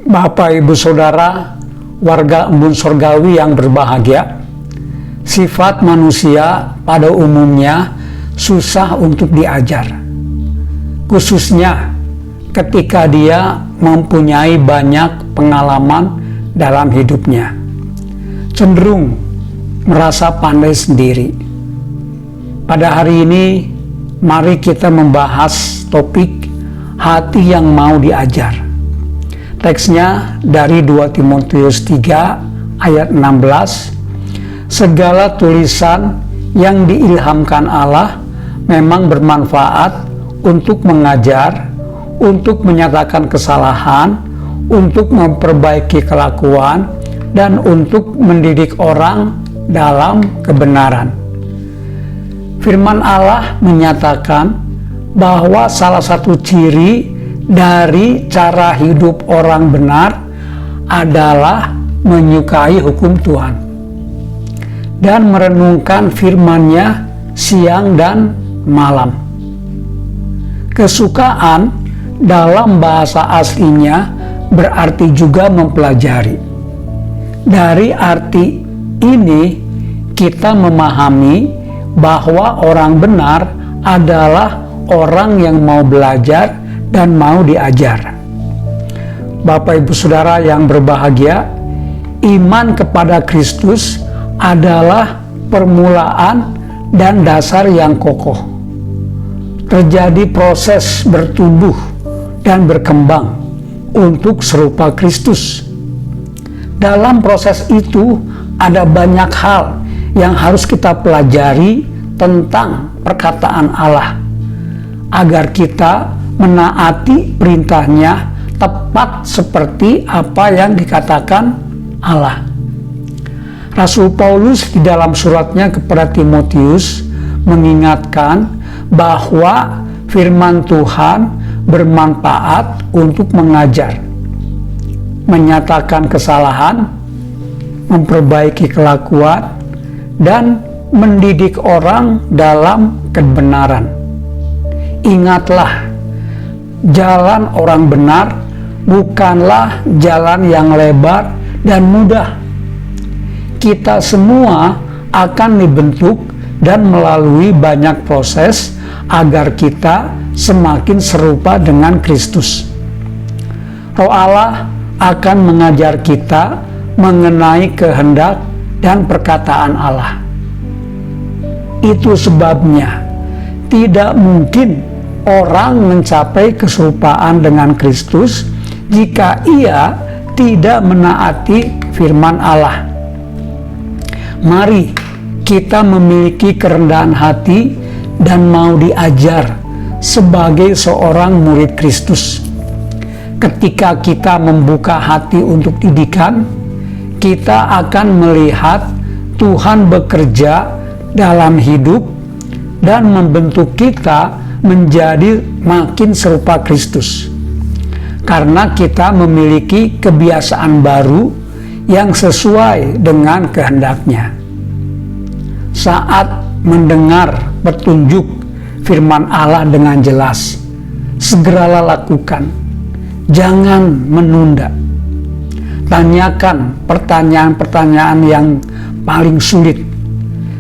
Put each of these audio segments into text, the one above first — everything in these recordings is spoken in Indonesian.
Bapak, Ibu, Saudara, warga embun surgawi yang berbahagia, sifat manusia pada umumnya susah untuk diajar, khususnya ketika dia mempunyai banyak pengalaman dalam hidupnya, cenderung merasa pandai sendiri. Pada hari ini, mari kita membahas topik hati yang mau diajar. Teksnya dari 2 Timotius 3 ayat 16. Segala tulisan yang diilhamkan Allah memang bermanfaat untuk mengajar, untuk menyatakan kesalahan, untuk memperbaiki kelakuan, dan untuk mendidik orang dalam kebenaran. Firman Allah menyatakan bahwa salah satu ciri dari cara hidup orang benar adalah menyukai hukum Tuhan dan merenungkan firman-Nya siang dan malam. Kesukaan dalam bahasa aslinya berarti juga mempelajari. Dari arti ini kita memahami bahwa orang benar adalah orang yang mau belajar dan mau diajar. Bapak, Ibu, Saudara yang berbahagia, iman kepada Kristus adalah permulaan dan dasar yang kokoh. Terjadi proses bertumbuh dan berkembang untuk serupa Kristus. Dalam proses itu ada banyak hal yang harus kita pelajari tentang perkataan Allah agar kita menaati perintahnya tepat seperti apa yang dikatakan Allah. Rasul Paulus di dalam suratnya kepada Timotius mengingatkan bahwa firman Tuhan bermanfaat untuk mengajar, menyatakan kesalahan, memperbaiki kelakuan, dan mendidik orang dalam kebenaran. Ingatlah, jalan orang benar bukanlah jalan yang lebar dan mudah. Kita semua akan dibentuk dan melalui banyak proses agar kita semakin serupa dengan Kristus. Roh Allah akan mengajar kita mengenai kehendak dan perkataan Allah. Itu sebabnya tidak mungkin orang mencapai keserupaan dengan Kristus jika ia tidak menaati firman Allah. Mari kita memiliki kerendahan hati dan mau diajar sebagai seorang murid Kristus. Ketika kita membuka hati untuk didikan, kita akan melihat Tuhan bekerja dalam hidup dan membentuk kita menjadi makin serupa Kristus, karena kita memiliki kebiasaan baru yang sesuai dengan kehendak-Nya. Saat mendengar petunjuk firman Allah dengan jelas, segeralah lakukan, jangan menunda. Tanyakan pertanyaan-pertanyaan yang paling sulit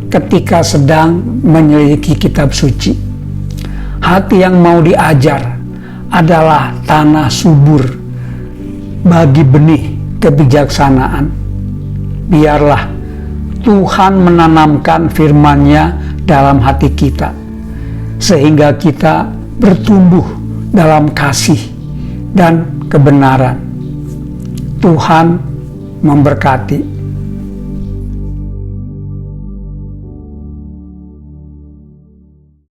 ketika sedang menyelidiki kitab suci. Hati yang mau diajar adalah tanah subur bagi benih kebijaksanaan. Biarlah Tuhan menanamkan firman-Nya dalam hati kita, sehingga kita bertumbuh dalam kasih dan kebenaran. Tuhan memberkati.